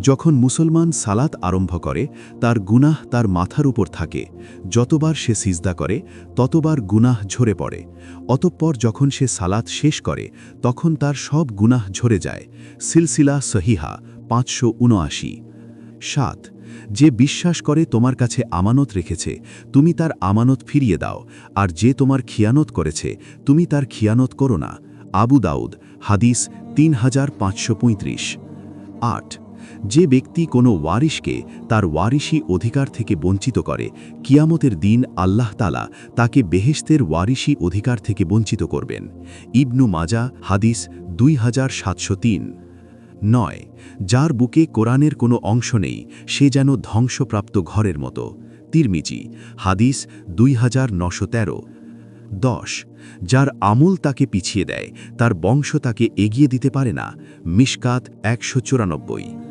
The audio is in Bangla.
যখন মুসলমান সালাত আরম্ভ করে তার গুনাহ তার মাথার উপর থাকে। যতবার সে সিজদা করে ততবার গুনাহ ঝরে পড়ে। অতঃপর যখন সে সালাত শেষ করে তখন তার সব গুনাহ ঝরে যায়। সিলসিলা সহিহা 579। 7। যে বিশ্বাস করে তোমার কাছে আমানত রেখেছে তুমি তার আমানত ফিরিয়ে দাও, আর যে তোমার খিয়ানত করেছে তুমি তার খিয়ানত করো না। আবু দাউদ হাদিস 3535। 8। যে ব্যক্তি কোনো ওয়ারিশকে তার ওয়ারিশি অধিকার থেকে বঞ্চিত করে কিয়ামতের দিন আল্লাহ তাআলা তাকে বেহেশতের ওয়ারিশি অধিকার থেকে বঞ্চিত করবেন। ইবনু মাজা হাদিস 2703। 9। যার বুকে কোরআনের কোনো অংশ নেই সে যেন ধ্বংসপ্রাপ্ত ঘরের মতো। তিরমিজি হাদিস 2913। 10। যার আমল তাকে পিছিয়ে দেয় তার বংশ তাকে এগিয়ে দিতে পারে না। মিশকাত 194।